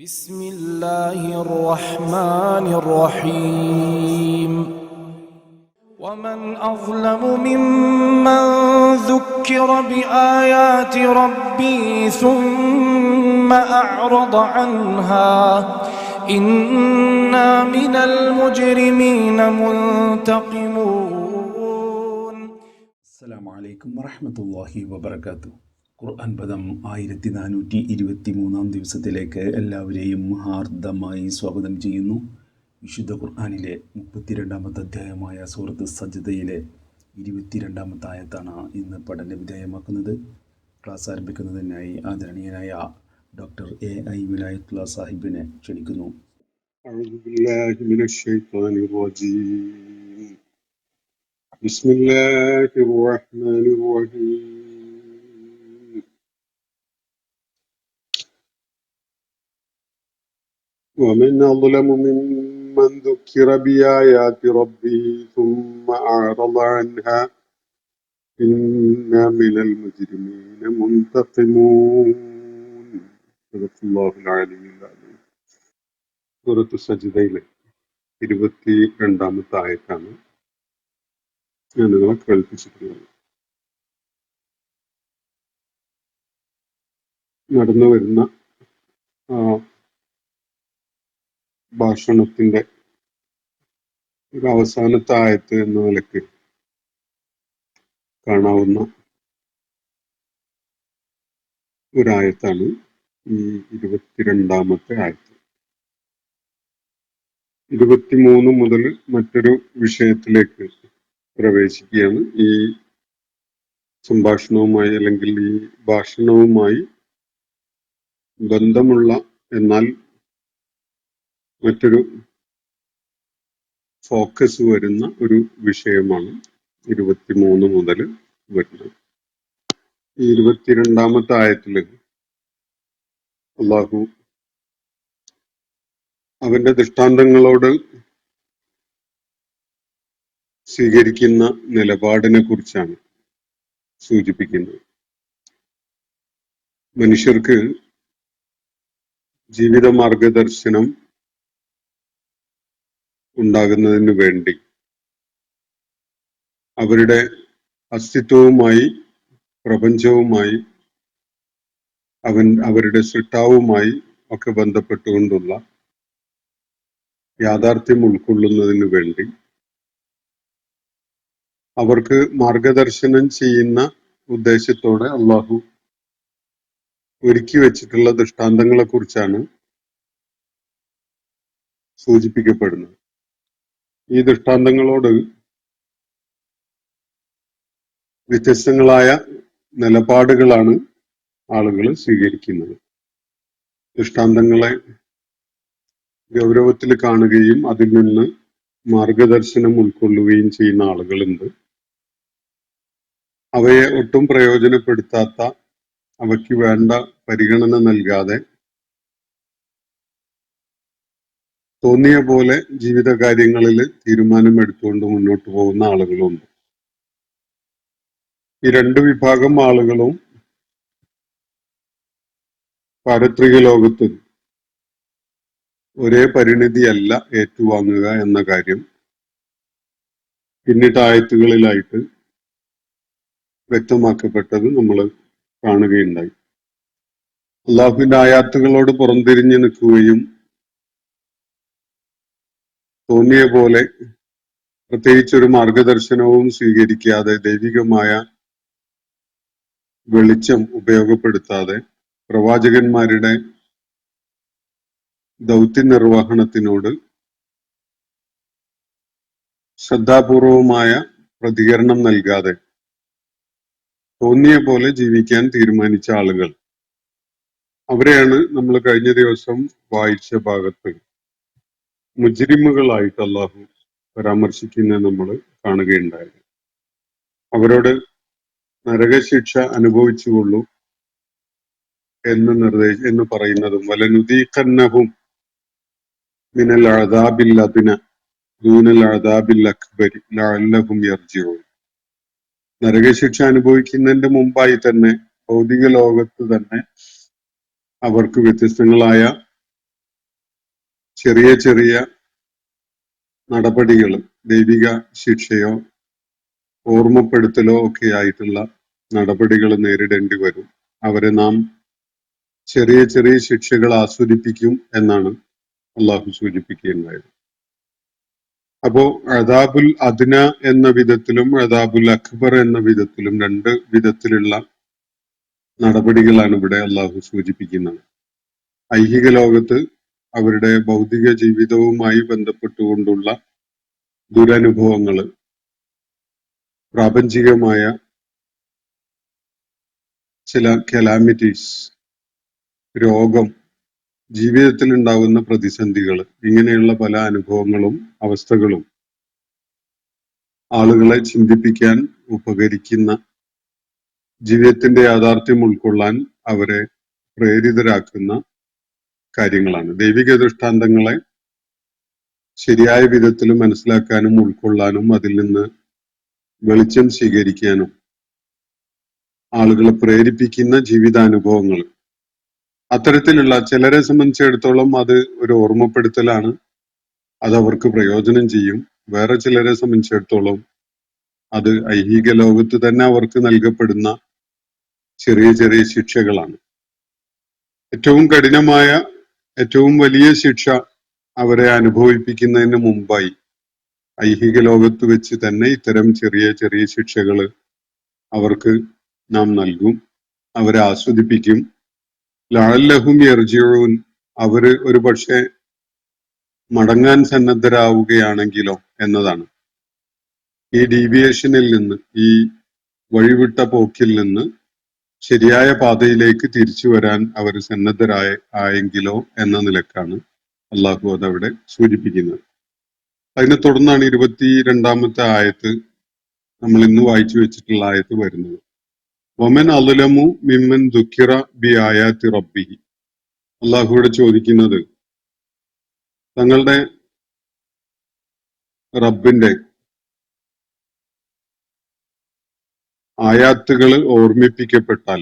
بسم الله الرحمن الرحيم ومن أظلم ممن ذكر بآيات ربه ثم أعرض عنها إنا من المجرمين منتقمون. السلام عليكم ورحمة الله وبركاته. ഖുർആൻ പദം 1423 ദിവസത്തിലേക്ക് എല്ലാവരെയും ഹാർദമായി സ്വാഗതം ചെയ്യുന്നു. വിശുദ്ധ ഖുർആനിലെ 32-ാമത്തെ അധ്യായമായ സൂറത്ത് സജ്ദയിലെ 22-ാമത്തെ ആയത്താണ് ഇന്ന് പഠന വിധേയമാക്കുന്നത്. ക്ലാസ് ആരംഭിക്കുന്നതിനായി ആദരണീയനായ ഡോക്ടർ AI വിലായത്തുള്ള സാഹിബിനെ ക്ഷണിക്കുന്നു. بسم الله الرحمن الرحيم. ومن أظلم ممن ذكر بآيات ربه ثم أعرض عنها إنا من المجرمين منتقمون. صدق الله العلي العظيم. സൂറത്ത് സജ്ദയിലെ 22-ാമത്തെ ആയത്താണ് ഞാൻ നിങ്ങളെ കേൾപ്പിച്ചിട്ടുള്ളത്. നടന്നു വരുന്ന ഭാഷണത്തിന്റെ ഒരു അവസാനത്തെ ആയത്ത് എന്ന നിലയ്ക്ക് കാണാവുന്ന ഒരായത്താണ് ഈ 22-ാമത്തെ ആയത്ത്. 23 മുതൽ മറ്റൊരു വിഷയത്തിലേക്ക് പ്രവേശിക്കുകയാണ്. ഈ സംഭാഷണവുമായി അല്ലെങ്കിൽ ഈ ഭാഷണവുമായി ബന്ധമുള്ള എന്നാൽ മറ്റൊരു ഫോക്കസ് വരുന്ന ഒരു വിഷയമാണ് 23 മുതൽ വരുന്നത്. ഈ 22-ാമത്തെ ആയത്തില് അള്ളാഹു അവന്റെ ദൃഷ്ടാന്തങ്ങളോട് സ്വീകരിക്കുന്ന നിലപാടിനെ കുറിച്ചാണ് സൂചിപ്പിക്കുന്നത്. മനുഷ്യർക്ക് ജീവിത മാർഗദർശനം ഉണ്ടാകുന്നതിന് വേണ്ടി അവരുടെ അസ്തിത്വവുമായി പ്രപഞ്ചവുമായി അവരുടെ സൃഷ്ടാവുമായി ഒക്കെ ബന്ധപ്പെട്ടുകൊണ്ടുള്ള യാഥാർത്ഥ്യം ഉൾക്കൊള്ളുന്നതിന് വേണ്ടി അവർക്ക് മാർഗദർശനം ചെയ്യുന്ന ഉദ്ദേശത്തോടെ അള്ളാഹു ഒരുക്കി വെച്ചിട്ടുള്ള ദൃഷ്ടാന്തങ്ങളെ കുറിച്ചാണ് സൂചിപ്പിക്കപ്പെടുന്നത്. ഈ ദൃഷ്ടാന്തങ്ങളോട് വ്യത്യസ്തങ്ങളായ നിലപാടുകളാണ് ആളുകൾ സ്വീകരിക്കുന്നത്. ദൃഷ്ടാന്തങ്ങളെ ഗൗരവത്തിൽ കാണുകയും അതിൽ നിന്ന് മാർഗദർശനം ഉൾക്കൊള്ളുകയും ചെയ്യുന്ന ആളുകളുണ്ട്. അവയെ ഒട്ടും പ്രയോജനപ്പെടുത്താത്ത, അവയ്ക്ക് വേണ്ട പരിഗണന നൽകാതെ തോന്നിയ പോലെ ജീവിത കാര്യങ്ങളിൽ തീരുമാനമെടുത്തുകൊണ്ട് മുന്നോട്ട് പോകുന്ന ആളുകളുണ്ട്. ഈ രണ്ട് വിഭാഗം ആളുകളും പാരത്രിക ലോകത്ത് ഒരേ പരിണിതിയല്ല ഏറ്റുവാങ്ങുക എന്ന കാര്യം പിന്നിട്ട ആയത്തുകളിലായിട്ട് വ്യക്തമാക്കപ്പെട്ടത് നമ്മൾ കാണുകയുണ്ടായി. അള്ളാഹുവിന്റെ ആയാത്തുകളോട് പുറംതിരിഞ്ഞു നിൽക്കുകയും തോന്നിയ പോലെ പ്രത്യേകിച്ചൊരു മാർഗദർശനവും സ്വീകരിക്കാതെ ദൈവികമായ വെളിച്ചം ഉപയോഗപ്പെടുത്താതെ പ്രവാചകന്മാരുടെ ദൗത്യ നിർവഹണത്തിനോട് ശ്രദ്ധാപൂർവമായ പ്രതികരണം നൽകാതെ തോന്നിയ പോലെ ജീവിക്കാൻ തീരുമാനിച്ച ആളുകൾ, അവരെയാണ് നമ്മൾ കഴിഞ്ഞ ദിവസം വായിച്ച ഭാഗത്ത് മുജ്രിമുകളായിട്ട് അള്ളാഹു പരാമർശിക്കുന്നത് നമ്മൾ കാണുകയുണ്ടായത്. അവരോട് നരകശിക്ഷ അനുഭവിച്ചുകൊള്ളൂ എന്ന് പറയുന്നതും വലനുദീഖന്നഹും മിനൽ അദാബിൽ അദ്ന ദൂനൽ അദാബിൽ അക്ബരി ലഅല്ലഹും യർജിഊൻ. നരകശിക്ഷ അനുഭവിക്കുന്നതിന്റെ മുമ്പായി തന്നെ ഭൗതിക ലോകത്ത് തന്നെ അവർക്ക് വ്യത്യസ്തങ്ങളായ ചെറിയ ചെറിയ നടപടികൾ, ദൈവിക ശിക്ഷയോ ഓർമ്മപ്പെടുത്തലോ ഒക്കെ ആയിട്ടുള്ള നടപടികൾ നേരിടേണ്ടി വരും. അവരെ നാം ചെറിയ ചെറിയ ശിക്ഷകൾ ആസ്വദിപ്പിക്കും എന്നാണ് അള്ളാഹു സൂചിപ്പിക്കുകയുണ്ടായത്. അപ്പോ അദാബുൽ അദ്ന എന്ന വിധത്തിലും അദാബുൽ അക്ബർ എന്ന വിധത്തിലും രണ്ട് വിധത്തിലുള്ള നടപടികളാണ് ഇവിടെ അള്ളാഹു സൂചിപ്പിക്കുന്നത്. ഐഹിക ലോകത്ത് അവരുടെ ഭൗതിക ജീവിതവുമായി ബന്ധപ്പെട്ടുകൊണ്ടുള്ള ദുരനുഭവങ്ങള്, പ്രാപഞ്ചികമായ ചില കലാമിറ്റീസ്, രോഗം, ജീവിതത്തിൽ ഉണ്ടാകുന്ന പ്രതിസന്ധികൾ, ഇങ്ങനെയുള്ള പല അനുഭവങ്ങളും അവസ്ഥകളും ആളുകളെ ചിന്തിപ്പിക്കാൻ ഉപകരിക്കുന്ന, ജീവിതത്തിന്റെ യാഥാർത്ഥ്യം ഉൾക്കൊള്ളാൻ അവരെ പ്രേരിതരാക്കുന്ന കാര്യങ്ങളാണ്. ദൈവിക ദൃഷ്ടാന്തങ്ങളെ ശരിയായ വിധത്തിൽ മനസ്സിലാക്കാനും ഉൾക്കൊള്ളാനും അതിൽ നിന്ന് വെളിച്ചം സ്വീകരിക്കാനും ആളുകളെ പ്രേരിപ്പിക്കുന്ന ജീവിതാനുഭവങ്ങൾ. അത്തരത്തിലുള്ള ചിലരെ സംബന്ധിച്ചിടത്തോളം അത് ഒരു ഓർമ്മപ്പെടുത്തലാണ്, അത് അവർക്ക് പ്രയോജനം ചെയ്യും. വേറെ ചിലരെ സംബന്ധിച്ചിടത്തോളം അത് ഐഹിക ലോകത്ത് തന്നെ അവർക്ക് നൽകപ്പെടുന്ന ചെറിയ ചെറിയ ശിക്ഷകളാണ്. ഏറ്റവും കഠിനമായ, ഏറ്റവും വലിയ ശിക്ഷ അവരെ അനുഭവിപ്പിക്കുന്നതിന് മുമ്പായി ഐഹിക ലോകത്ത് വെച്ച് തന്നെ ഇത്തരം ചെറിയ ചെറിയ ശിക്ഷകൾ അവർക്ക് നാം നൽകും, അവരെ ആസ്വദിപ്പിക്കും. ലഅല്ലഹും യർജിഊൻ, അവര് ഒരു പക്ഷേ മടങ്ങാൻ സന്നദ്ധരാവുകയാണെങ്കിലോ എന്നതാണ്. ഈ ഡീവിയേഷനിൽ നിന്ന്, ഈ വഴിവിട്ട പോക്കിൽ നിന്ന് ശരിയായ പാതയിലേക്ക് തിരിച്ചു വരാൻ അവർ സന്നദ്ധരായെങ്കിലോ എന്ന നിലക്കാണ് അള്ളാഹു അതവിടെ സൂചിപ്പിക്കുന്നത്. അതിനെ തുടർന്നാണ് 22-ാമത്തെ ആയത്ത്, നമ്മൾ ഇന്ന് വായിച്ചു വെച്ചിട്ടുള്ള ആയത്ത് വരുന്നത്. വമൻ അദ്ലമു മിമ്മൻ ദുഃഖിറ ബി ആയാത്തി റബ്ബിഹി. അള്ളാഹുവിടെ ചോദിക്കുന്നത്, തങ്ങളുടെ റബ്ബിന്റെ ആയാത്തുകൾ ഓർമ്മിപ്പിക്കപ്പെട്ടാൽ,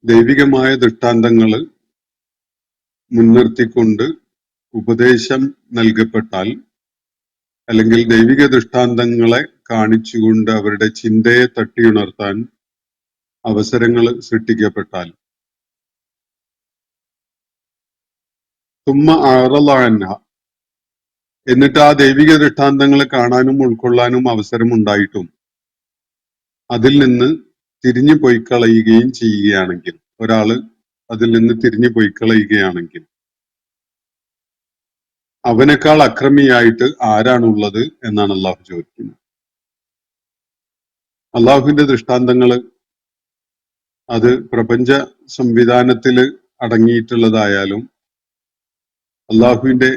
ദൈവികമായ ദൃഷ്ടാന്തങ്ങൾ മുൻനിർത്തിക്കൊണ്ട് ഉപദേശം നൽകപ്പെട്ടാൽ, അല്ലെങ്കിൽ ദൈവിക ദൃഷ്ടാന്തങ്ങളെ കാണിച്ചുകൊണ്ട് അവരുടെ ചിന്തയെ തട്ടിയുണർത്താൻ അവസരങ്ങൾ സൃഷ്ടിക്കപ്പെട്ടാൽ, തുമ്മ അഅറള അൻഹ, എന്നിട്ട് ആ ദൈവിക ദൃഷ്ടാന്തങ്ങൾ കാണാനും ഉൾക്കൊള്ളാനും അവസരം ഉണ്ടായിട്ടും അതിൽ നിന്ന് തിരിഞ്ഞു പോയി കളയുകയും ചെയ്യുകയാണെങ്കിൽ, ഒരാള് അതിൽ നിന്ന് തിരിഞ്ഞു പോയി കളയുകയാണെങ്കിൽ, അവനേക്കാൾ അക്രമിയായിട്ട് ആരാണുള്ളത് എന്നാണ് അള്ളാഹു ചോദിക്കുന്നത്. അള്ളാഹുവിന്റെ ദൃഷ്ടാന്തങ്ങള് അത് പ്രപഞ്ച സംവിധാനത്തില് അടങ്ങിയിട്ടുള്ളതായാലും അള്ളാഹുവിന്റെ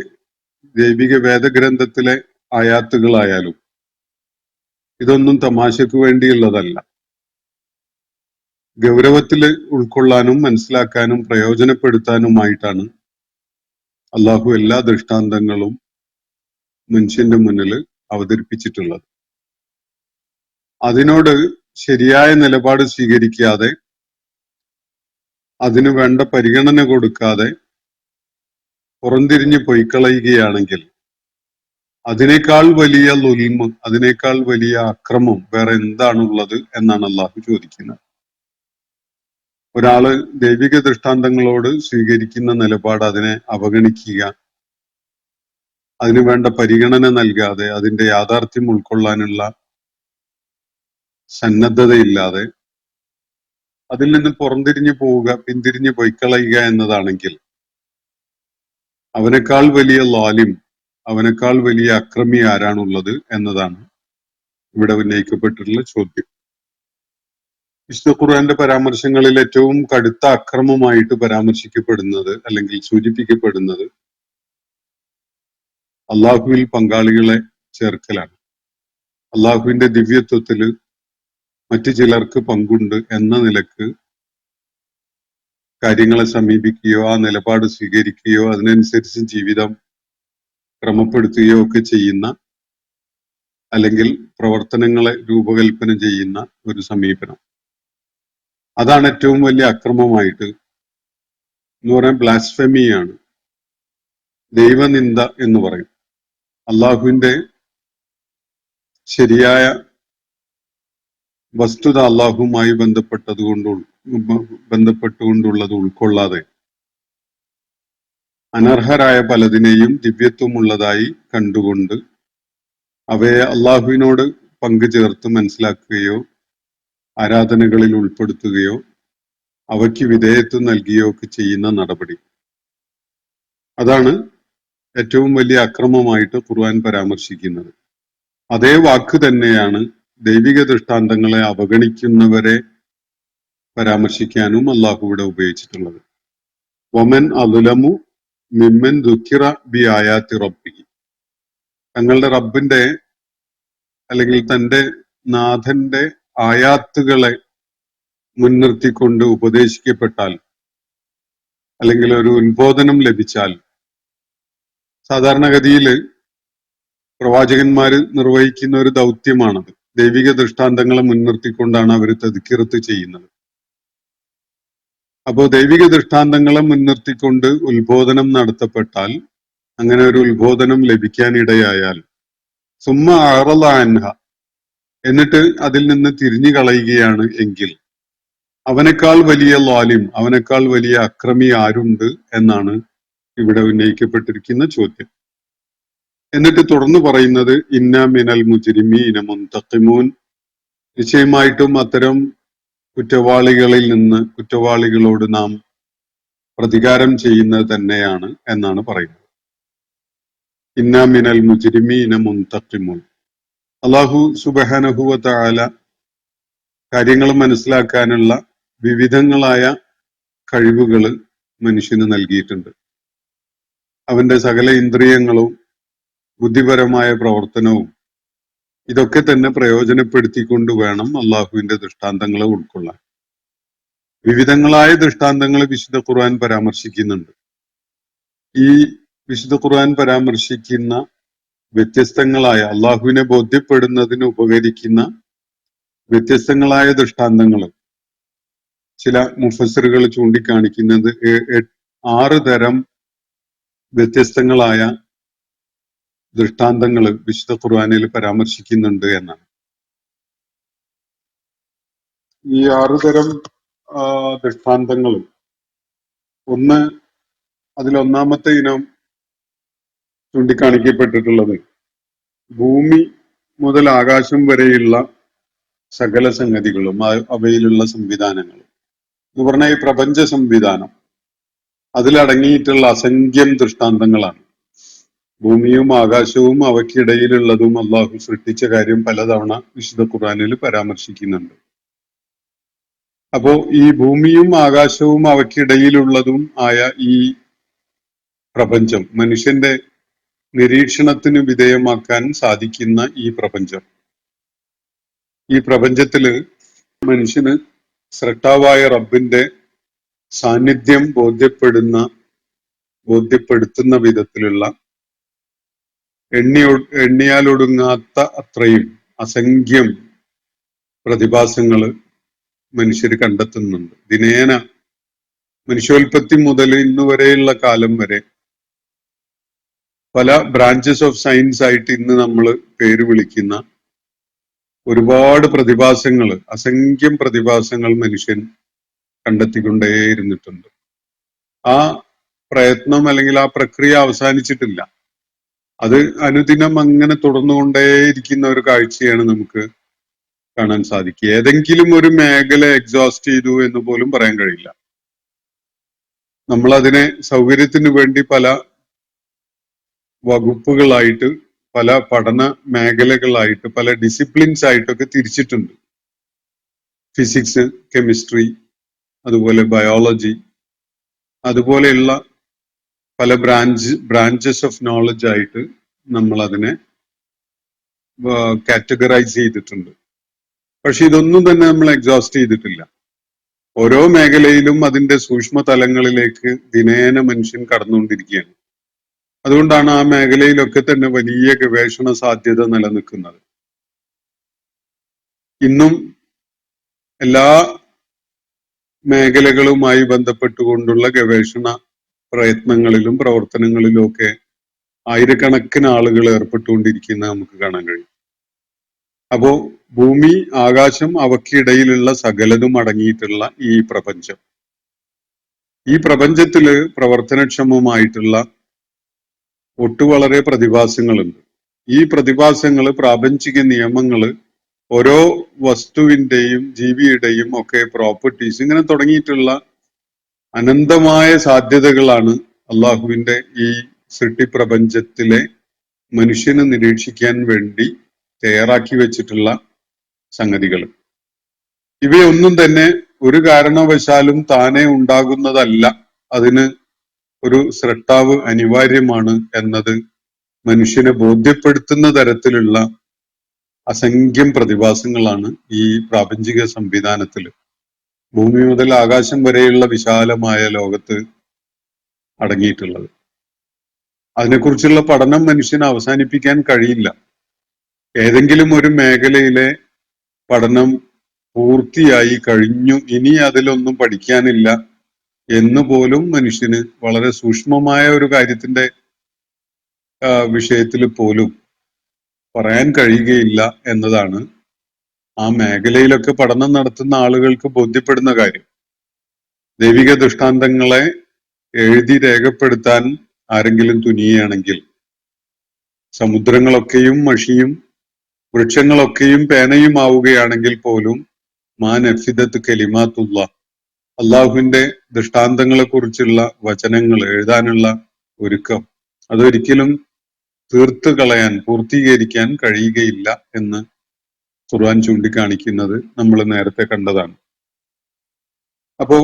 ദൈവിക വേദഗ്രന്ഥത്തിലെ ആയാത്തുകളായാലും ഇതൊന്നും തമാശക്ക് വേണ്ടിയുള്ളതല്ല. ഗൗരവത്തില് ഉൾക്കൊള്ളാനും മനസ്സിലാക്കാനും പ്രയോജനപ്പെടുത്താനുമായിട്ടാണ് അള്ളാഹു എല്ലാ ദൃഷ്ടാന്തങ്ങളും മനുഷ്യന്റെ മുന്നിൽ അവതരിപ്പിച്ചിട്ടുള്ളത്. അതിനോട് ശരിയായ നിലപാട് സ്വീകരിക്കാതെ, അതിനു വേണ്ട പരിഗണന കൊടുക്കാതെ പുറംതിരിഞ്ഞ് പൊയ്ക്കളയുകയാണെങ്കിൽ അതിനേക്കാൾ വലിയ ളുൽമ്, അതിനേക്കാൾ വലിയ അക്രമം വേറെ എന്താണുള്ളത് എന്നാണ് അള്ളാഹു ചോദിക്കുന്നത്. ഒരാള് ദൈവിക ദൃഷ്ടാന്തങ്ങളോട് സ്വീകരിക്കുന്ന നിലപാട് അതിനെ അവഗണിക്കുക, അതിനു വേണ്ട പരിഗണന നൽകാതെ, അതിന്റെ യാഥാർത്ഥ്യം ഉൾക്കൊള്ളാനുള്ള സന്നദ്ധതയില്ലാതെ അതിൽ നിന്ന് പുറംതിരിഞ്ഞു പോവുക, പിന്തിരിഞ്ഞ് പൊയ്ക്കളയുക എന്നതാണെങ്കിൽ അവനേക്കാൾ വലിയ ലാലിം, അവനേക്കാൾ വലിയ അക്രമി ആരാണുള്ളത് എന്നതാണ് ഇവിടെ ഉന്നയിക്കപ്പെട്ടിട്ടുള്ള ചോദ്യം. വിശുദ്ധ ഖുർആന്റെ പരാമർശങ്ങളിൽ ഏറ്റവും കടുത്ത അക്രമമായിട്ട് പരാമർശിക്കപ്പെടുന്നത് അല്ലെങ്കിൽ സൂചിപ്പിക്കപ്പെടുന്നത് അള്ളാഹുവിൽ പങ്കാളികളെ ചേർക്കലാണ്. അള്ളാഹുവിന്റെ ദിവ്യത്വത്തില് മറ്റു ചിലർക്ക് പങ്കുണ്ട് എന്ന നിലക്ക് കാര്യങ്ങളെ സമീപിക്കുകയോ ആ നിലപാട് സ്വീകരിക്കുകയോ അതിനനുസരിച്ച് ജീവിതം ക്രമപ്പെടുത്തുകയോ ഒക്കെ ചെയ്യുന്ന, അല്ലെങ്കിൽ പ്രവർത്തനങ്ങളെ രൂപകൽപ്പന ചെയ്യുന്ന ഒരു സമീപനം, അതാണ് ഏറ്റവും വലിയ അക്രമമായിട്ട് എന്ന് പറയാൻ ബ്ലാസ്ഫെമിയാണ്. ദൈവനിന്ദ എന്ന് പറയും. അള്ളാഹുവിന്റെ ശരിയായ വസ്തുത അള്ളാഹുവുമായി ബന്ധപ്പെട്ടുകൊണ്ടുള്ളത് ഉൾക്കൊള്ളാതെ അനർഹരായ പലതിനെയും ദിവ്യത്വമുള്ളതായി കണ്ടുകൊണ്ട് അവയെ അള്ളാഹുവിനോട് പങ്കു ചേർത്ത് മനസ്സിലാക്കുകയോ ആരാധനകളിൽ ഉൾപ്പെടുത്തുകയോ അവയ്ക്ക് വിധേയത്വം നൽകുകയോ ഒക്കെ ചെയ്യുന്ന നടപടി, അതാണ് ഏറ്റവും വലിയ അക്രമമായിട്ട് ഖുർആൻ പരാമർശിക്കുന്നത്. അതേ വാക്ക് തന്നെയാണ് ദൈവിക ദൃഷ്ടാന്തങ്ങളെ അവഗണിക്കുന്നവരെ പരാമർശിക്കാനും അള്ളാഹു ഇവിടെ ഉപയോഗിച്ചിട്ടുള്ളത്. വമൻ അദ്ലമു മിമ്മൻ ദുഃഖിറ ബി ആയാത്തി റബ്ബി, തങ്ങളുടെ റബ്ബിന്റെ അല്ലെങ്കിൽ തന്റെ നാഥന്റെ ആയാത്തുകളെ മുൻനിർത്തിക്കൊണ്ട് ഉപദേശിക്കപ്പെട്ടാൽ അല്ലെങ്കിൽ ഒരു ഉത്ബോധനം ലഭിച്ചാൽ, സാധാരണഗതിയിൽ പ്രവാചകന്മാര് നിർവഹിക്കുന്ന ഒരു ദൗത്യമാണത്. ദൈവിക ദൃഷ്ടാന്തങ്ങളെ മുൻനിർത്തിക്കൊണ്ടാണ് അവർ തദ്കിറത്ത് ചെയ്യുന്നത്. അപ്പോ ദൈവിക ദൃഷ്ടാന്തങ്ങളെ മുൻനിർത്തിക്കൊണ്ട് ഉത്ബോധനം നടത്തപ്പെട്ടാൽ, അങ്ങനെ ഒരു ഉത്ബോധനം ലഭിക്കാനിടയായാൽ, സുമ്മ അറള അൻഹ, എന്നിട്ട് അതിൽ നിന്ന് തിരിഞ്ഞു കളയുകയാണ് എങ്കിൽ, അവനേക്കാൾ വലിയ ലാലിം, അവനേക്കാൾ വലിയ അക്രമി ആരുണ്ട് എന്നാണ് ഇവിടെ ഉന്നയിക്കപ്പെട്ടിരിക്കുന്ന ചോദ്യം. എന്നിട്ട് തുടർന്ന് പറയുന്നത് ഇന്ന മിനൽ മുജ്രിമീന മുൻതഖിമൂൻ, നിശ്ചയമായിട്ടും അത്തരം കുറ്റവാളികളോട് നാം പ്രതികാരം ചെയ്യുന്നത് തന്നെയാണ് എന്നാണ് പറയുന്നത്. ഇന്ന മിനൽ മുജ്രിമീന മുൻതഖിമൂൻ. അല്ലാഹു സുബ്ഹാനഹു വ തആല കാര്യങ്ങൾ മനസ്സിലാക്കാനുള്ള വിവിധങ്ങളായ കഴിവുകൾ മനുഷ്യന് നൽകിയിട്ടുണ്ട്. അവന്റെ സകല ഇന്ദ്രിയങ്ങളും ബുദ്ധിപരമായ പ്രവർത്തനവും ഇതൊക്കെ തന്നെ പ്രയോജനപ്പെടുത്തിക്കൊണ്ട് വേണം അള്ളാഹുവിന്റെ ദൃഷ്ടാന്തങ്ങളെ ഉൾക്കൊള്ളാൻ. വിവിധങ്ങളായ ദൃഷ്ടാന്തങ്ങൾ വിശുദ്ധ ഖുർആൻ പരാമർശിക്കുന്നുണ്ട്. ഈ വിശുദ്ധ ഖുർആൻ പരാമർശിക്കുന്ന വ്യത്യസ്തങ്ങളായ, അള്ളാഹുവിനെ ബോധ്യപ്പെടുന്നതിന് ഉപകരിക്കുന്ന വ്യത്യസ്തങ്ങളായ ദൃഷ്ടാന്തങ്ങൾ ചില മുഫസ്സിറുകൾ ചൂണ്ടിക്കാണിക്കുന്നത് 6 തരം വ്യത്യസ്തങ്ങളായ ദൃഷ്ടാന്തങ്ങൾ വിശുദ്ധ ഖുർആനിൽ പരാമർശിക്കുന്നുണ്ട് എന്നാണ്. ഈ 6 തരം ദൃഷ്ടാന്തങ്ങൾ, അതിലൊന്നാമത്തെ ഇനം ചൂണ്ടിക്കാണിക്കപ്പെട്ടിട്ടുള്ളത് ഭൂമി മുതൽ ആകാശം വരെയുള്ള സകല സംഗതികളും അവയിലുള്ള സംവിധാനങ്ങളും എന്ന് പറഞ്ഞാൽ ഈ പ്രപഞ്ച സംവിധാനം, അതിലടങ്ങിയിട്ടുള്ള അസംഖ്യം ദൃഷ്ടാന്തങ്ങളാണ്. ഭൂമിയും ആകാശവും അവയ്ക്കിടയിലുള്ളതും അള്ളാഹു സൃഷ്ടിച്ച കാര്യം പലതവണ വിശുദ്ധ ഖുർആനിൽ പരാമർശിക്കുന്നുണ്ട്. അപ്പോ ഈ ഭൂമിയും ആകാശവും അവയ്ക്കിടയിലുള്ളതും ആയ ഈ പ്രപഞ്ചം, മനുഷ്യന്റെ നിരീക്ഷണത്തിന് വിധേയമാക്കാൻ സാധിക്കുന്ന ഈ പ്രപഞ്ചത്തില് മനുഷ്യന് സ്രഷ്ടാവായ റബ്ബിന്റെ സാന്നിധ്യം ബോധ്യപ്പെടുത്തുന്ന വിധത്തിലുള്ള എണ്ണിയാലൊടുങ്ങാത്ത അത്രയും അസംഖ്യം പ്രതിഭാസങ്ങള് മനുഷ്യർ കണ്ടെത്തുന്നുണ്ട്. ദിനേന മനുഷ്യോൽപത്തി മുതൽ ഇന്നുവരെയുള്ള കാലം വരെ പല ബ്രാഞ്ചസ് ഓഫ് സയൻസ് ആയിട്ട് ഇന്ന് നമ്മൾ പേര് വിളിക്കുന്ന ഒരുപാട് അസംഖ്യം പ്രതിഭാസങ്ങൾ മനുഷ്യൻ കണ്ടെത്തിക്കൊണ്ടേയിരുന്നിട്ടുണ്ട്. ആ പ്രയത്നം അല്ലെങ്കിൽ ആ പ്രക്രിയ അവസാനിച്ചിട്ടില്ല. അത് അനുദിനം അങ്ങനെ തുടർന്നുകൊണ്ടേയിരിക്കുന്ന ഒരു കാഴ്ചയാണ് നമുക്ക് കാണാൻ സാധിക്കുക. ഏതെങ്കിലും ഒരു മേഖല എക്സോസ്റ്റ് ചെയ്തു എന്ന് പോലും പറയാൻ കഴിയില്ല. നമ്മൾ അതിനെ സൗകര്യത്തിന് വേണ്ടി പല വകുപ്പുകളായിട്ട്, പല പഠന മേഖലകളായിട്ട്, പല ഡിസിപ്ലിൻസ് ആയിട്ടൊക്കെ തിരിച്ചിട്ടുണ്ട്. ഫിസിക്സ്, കെമിസ്ട്രി, അതുപോലെ ബയോളജി, അതുപോലെയുള്ള പല ബ്രാഞ്ചസ് ഓഫ് നോളജ് ആയിട്ട് നമ്മൾ അതിനെ കാറ്റഗറൈസ് ചെയ്തിട്ടുണ്ട്. പക്ഷെ ഇതൊന്നും തന്നെ നമ്മൾ എക്സോസ്റ്റ് ചെയ്തിട്ടില്ല. ഓരോ മേഖലയിലും അതിന്റെ സൂക്ഷ്മ തലങ്ങളിലേക്ക് ദിനേന മനുഷ്യൻ കടന്നുകൊണ്ടിരിക്കുകയാണ്. അതുകൊണ്ടാണ് ആ മേഖലയിലൊക്കെ തന്നെ വലിയ ഗവേഷണ സാധ്യത നിലനിൽക്കുന്നത്. ഇന്നും എല്ലാ മേഖലകളുമായി ബന്ധപ്പെട്ടുകൊണ്ടുള്ള ഗവേഷണ പ്രയത്നങ്ങളിലും പ്രവർത്തനങ്ങളിലും ഒക്കെ ആയിരക്കണക്കിന് ആളുകൾ ഏർപ്പെട്ടുകൊണ്ടിരിക്കുന്നത് നമുക്ക് കാണാൻ കഴിയും. അപ്പോ ഭൂമി, ആകാശം, അവയ്ക്കിടയിലുള്ള സകലതും അടങ്ങിയിട്ടുള്ള ഈ പ്രപഞ്ചം, ഈ പ്രപഞ്ചത്തില് പ്രവർത്തനക്ഷമമായിട്ടുള്ള വളരെ പ്രതിഭാസങ്ങളുണ്ട്. ഈ പ്രതിഭാസങ്ങള്, പ്രാപഞ്ചിക നിയമങ്ങള്, ഓരോ വസ്തുവിന്റെയും ജീവിയുടെയും ഒക്കെ പ്രോപ്പർട്ടീസ്, ഇങ്ങനെ തുടങ്ങിയിട്ടുള്ള അനന്തമായ സാധ്യതകളാണ് അള്ളാഹുവിന്റെ ഈ സൃഷ്ടിപ്രപഞ്ചത്തിലെ മനുഷ്യന് നിരീക്ഷിക്കാൻ വേണ്ടി തയ്യാറാക്കി വെച്ചിട്ടുള്ള സംഗതികൾ. ഇവയൊന്നും തന്നെ ഒരു കാരണവശാലും താനെ ഉണ്ടാകുന്നതല്ല. അതിന് ഒരു സ്രഷ്ടാവ് അനിവാര്യമാണ് എന്നത് മനുഷ്യനെ ബോധ്യപ്പെടുത്തുന്ന തരത്തിലുള്ള അസംഖ്യം പ്രതിഭാസങ്ങളാണ് ഈ പ്രാപഞ്ചിക സംവിധാനത്തിൽ, ഭൂമി മുതൽ ആകാശം വരെയുള്ള വിശാലമായ ലോകത്ത് അടങ്ങിയിട്ടുള്ളത്. അതിനെക്കുറിച്ചുള്ള പഠനം മനുഷ്യന് അവസാനിപ്പിക്കാൻ കഴിയില്ല. ഏതെങ്കിലും ഒരു മേഖലയിലെ പഠനം പൂർത്തിയായി കഴിഞ്ഞു, ഇനി അതിലൊന്നും പഠിക്കാനില്ല എന്ന് പോലും മനുഷ്യന് വളരെ സൂക്ഷ്മമായ ഒരു കാര്യത്തിന്റെ വിഷയത്തിൽ പോലും പറയാൻ കഴിയുകയില്ല എന്നതാണ് ആ മേഖലയിലൊക്കെ പഠനം നടത്തുന്ന ആളുകൾക്ക് ബോധ്യപ്പെടുന്ന കാര്യം. ദൈവിക ദൃഷ്ടാന്തങ്ങളെ എഴുതി രേഖപ്പെടുത്താൻ ആരെങ്കിലും തുനിയുകയാണെങ്കിൽ സമുദ്രങ്ങളൊക്കെയും മഷിയും വൃക്ഷങ്ങളൊക്കെയും പേനയും ആവുകയാണെങ്കിൽ പോലും മാ നഫിദത്ത് കലിമാത്തുള്ള, അള്ളാഹുവിന്റെ ദൃഷ്ടാന്തങ്ങളെ കുറിച്ചുള്ള വചനങ്ങൾ എഴുതാനുള്ള ഒരുക്കം അതൊരിക്കലും തീർത്തു കളയാൻ, പൂർത്തീകരിക്കാൻ കഴിയുകയില്ല എന്ന് ഖുർആൻ ചൂണ്ടിക്കാണിക്കുന്നത് നമ്മൾ നേരത്തെ കണ്ടതാണ്. അപ്പോ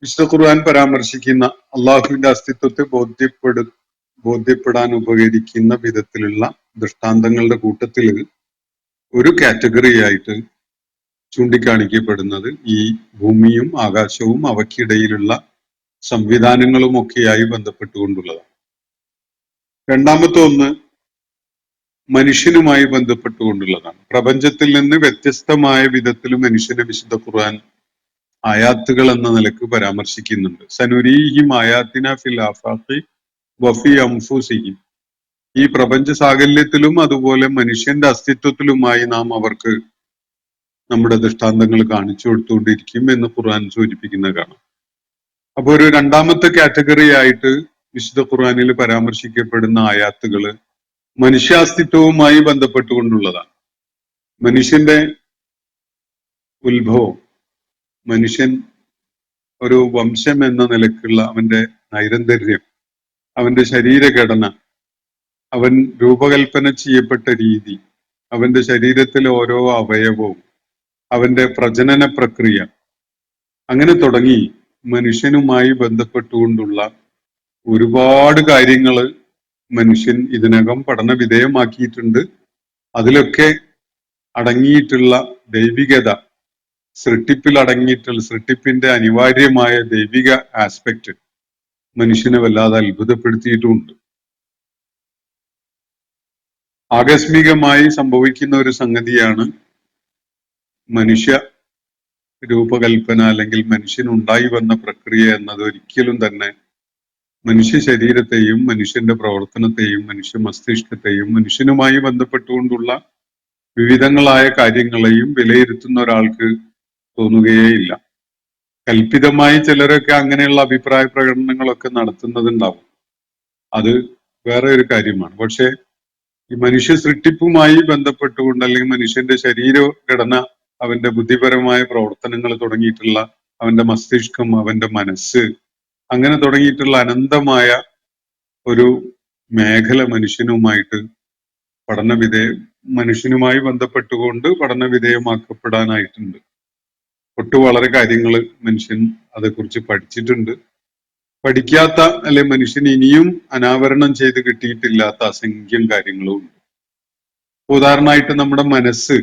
വിശുദ്ധ ഖുർആൻ പരാമർശിക്കുന്ന അള്ളാഹുവിന്റെ അസ്തിത്വത്തെ ബോധ്യപ്പെടാൻ ഉപകരിക്കുന്ന വിധത്തിലുള്ള ദൃഷ്ടാന്തങ്ങളുടെ കൂട്ടത്തിൽ ഒരു കാറ്റഗറി ആയിട്ട് ചൂണ്ടിക്കാണിക്കപ്പെടുന്നത് ഈ ഭൂമിയും ആകാശവും അവയ്ക്കിടയിലുള്ള സംവിധാനങ്ങളും ഒക്കെയായി ബന്ധപ്പെട്ടുകൊണ്ടുള്ളതാണ്. രണ്ടാമത്തെ ഒന്ന് മനുഷ്യനുമായി ബന്ധപ്പെട്ടുകൊണ്ടുള്ളതാണ്. പ്രപഞ്ചത്തിൽ നിന്ന് വ്യത്യസ്തമായ വിധത്തിൽ മനുഷ്യനെ വിശുദ്ധ ഖുർആൻ ആയാത്തുകൾ എന്ന നിലക്ക് പരാമർശിക്കുന്നുണ്ട്. സനുരീഹിം ആയാത്തിന ഫിൽ ആഫാഖി വഫി അംഫുസിഹിം. ഈ പ്രപഞ്ച സാകല്യത്തിലും അതുപോലെ മനുഷ്യന്റെ അസ്തിത്വത്തിലുമായി നാം അവർക്ക് നമ്മുടെ ദൃഷ്ടാന്തങ്ങൾ കാണിച്ചു കൊടുത്തുകൊണ്ടിരിക്കും എന്ന് ഖുർആൻ സൂചിപ്പിക്കുന്ന കാണാം. അപ്പൊ ഒരു രണ്ടാമത്തെ കാറ്റഗറി ആയിട്ട് വിശുദ്ധ ഖുർആനിൽ പരാമർശിക്കപ്പെടുന്ന ആയാത്തുകള് മനുഷ്യാസ്തിത്വവുമായി ബന്ധപ്പെട്ടുകൊണ്ടുള്ളതാണ്. മനുഷ്യന്റെ ഉത്ഭവം, മനുഷ്യൻ ഒരു വംശം എന്ന നിലക്കുള്ള അവന്റെ നൈരന്തര്യം, അവന്റെ ശരീരഘടന, അവൻ രൂപകൽപ്പന ചെയ്യപ്പെട്ട രീതി, അവന്റെ ശരീരത്തിലെ ഓരോ അവയവവും, അവന്റെ പ്രജനന പ്രക്രിയ, അങ്ങനെ തുടങ്ങി മനുഷ്യനുമായി ബന്ധപ്പെട്ടുകൊണ്ടുള്ള ഒരുപാട് കാര്യങ്ങള് മനുഷ്യൻ ഇതിനകം പഠന വിധേയമാക്കിയിട്ടുണ്ട്. അതിലൊക്കെ അടങ്ങിയിട്ടുള്ള ദൈവികത, സൃഷ്ടിപ്പിൽ അടങ്ങിയിട്ടുള്ള സൃഷ്ടിപ്പിന്റെ അനിവാര്യമായ ദൈവിക ആസ്പെക്ട് മനുഷ്യനെ വല്ലാതെ അത്ഭുതപ്പെടുത്തിയിട്ടുമുണ്ട്. ആകസ്മികമായി സംഭവിക്കുന്ന ഒരു സംഗതിയാണ് മനുഷ്യ രൂപകൽപ്പന അല്ലെങ്കിൽ മനുഷ്യനുണ്ടായി വന്ന പ്രക്രിയ എന്നത്. ഒരിക്കലും തന്നെ മനുഷ്യ ശരീരത്തെയും മനുഷ്യന്റെ പ്രവർത്തനത്തെയും മനുഷ്യ മസ്തിഷ്കത്തെയും മനുഷ്യനുമായി ബന്ധപ്പെട്ടുകൊണ്ടുള്ള വിവിധങ്ങളായ കാര്യങ്ങളെയും വിലയിരുത്തുന്ന ഒരാൾക്ക് തോന്നുകയേയില്ല. കൽപ്പിതമായി ചിലരൊക്കെ അങ്ങനെയുള്ള അഭിപ്രായ പ്രകടനങ്ങളൊക്കെ നടത്തുന്നതുണ്ടാവും, അത് വേറെ ഒരു കാര്യമാണ്. പക്ഷെ ഈ മനുഷ്യ സൃഷ്ടിപ്പുമായി ബന്ധപ്പെട്ടുകൊണ്ട് അല്ലെങ്കിൽ മനുഷ്യന്റെ ശരീരഘടന, അവന്റെ ബുദ്ധിപരമായ പ്രവർത്തനങ്ങൾ തുടങ്ങിയിട്ടുള്ള അവന്റെ മസ്തിഷ്കം, അവന്റെ മനസ്സ്, അങ്ങനെ തുടങ്ങിയിട്ടുള്ള അനന്തമായ ഒരു മേഖല മനുഷ്യനുമായിട്ട് മനുഷ്യനുമായി ബന്ധപ്പെട്ടുകൊണ്ട് പഠന വിധേയമാക്കപ്പെടാനായിട്ടുണ്ട്. വളരെ കാര്യങ്ങൾ മനുഷ്യൻ അതേക്കുറിച്ച് പഠിച്ചിട്ടുണ്ട്. പഠിക്കാത്ത അല്ലെ മനുഷ്യൻ ഇനിയും അനാവരണം ചെയ്ത് കിട്ടിയിട്ടില്ലാത്ത അസംഖ്യം കാര്യങ്ങളും ഉണ്ട്. ഉദാഹരണമായിട്ട് നമ്മുടെ മനസ്സ്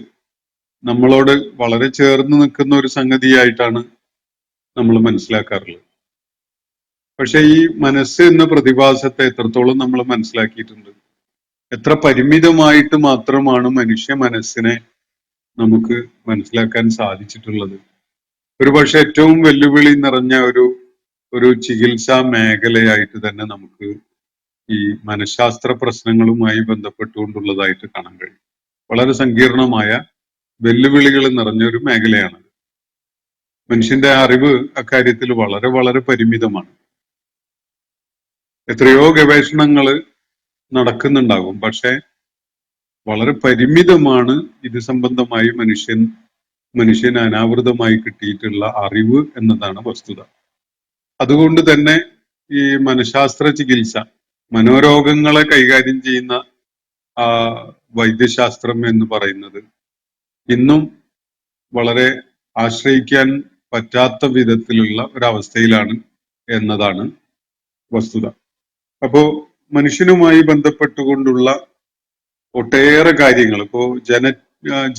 നമ്മളോട് വളരെ ചേർന്ന് നിൽക്കുന്ന ഒരു സംഗതിയായിട്ടാണ് നമ്മൾ മനസ്സിലാക്കാറുള്ളത്. പക്ഷെ ഈ മനസ്സ് എന്ന പ്രതിഭാസത്തെ എത്രത്തോളം നമ്മൾ മനസ്സിലാക്കിയിട്ടുണ്ട്, എത്ര പരിമിതമായിട്ട് മാത്രമാണ് മനുഷ്യ മനസ്സിനെ നമുക്ക് മനസ്സിലാക്കാൻ സാധിച്ചിട്ടുള്ളത്. ഒരുപക്ഷെ ഏറ്റവും വെല്ലുവിളി നിറഞ്ഞ ഒരു ചികിത്സാ മേഖലയായിട്ട് തന്നെ നമുക്ക് ഈ മനഃശാസ്ത്ര പ്രശ്നങ്ങളുമായി ബന്ധപ്പെട്ടുകൊണ്ടുള്ളതായിട്ട് കാണാൻ കഴിയും. വളരെ സങ്കീർണമായ വെല്ലുവിളികൾ നിറഞ്ഞൊരു മേഖലയാണ്. മനുഷ്യന്റെ അറിവ് അക്കാര്യത്തിൽ വളരെ വളരെ പരിമിതമാണ്. എത്രയോ ഗവേഷണങ്ങൾ നടക്കുന്നുണ്ടാകും, പക്ഷെ വളരെ പരിമിതമാണ് ഇത് സംബന്ധമായി മനുഷ്യന് അനാവൃതമായി കിട്ടിയിട്ടുള്ള അറിവ് എന്നതാണ് വസ്തുത. അതുകൊണ്ട് തന്നെ ഈ മനഃശാസ്ത്ര ചികിത്സ, മനോരോഗങ്ങളെ കൈകാര്യം ചെയ്യുന്ന ആ വൈദ്യശാസ്ത്രം എന്ന് പറയുന്നത് ഇന്നും വളരെ ആശ്രയിക്കാൻ പറ്റാത്ത വിധത്തിലുള്ള ഒരവസ്ഥയിലാണ് എന്നതാണ് വസ്തുത. അപ്പോ മനുഷ്യനുമായി ബന്ധപ്പെട്ടുകൊണ്ടുള്ള ഒട്ടേറെ കാര്യങ്ങൾ, ഇപ്പോ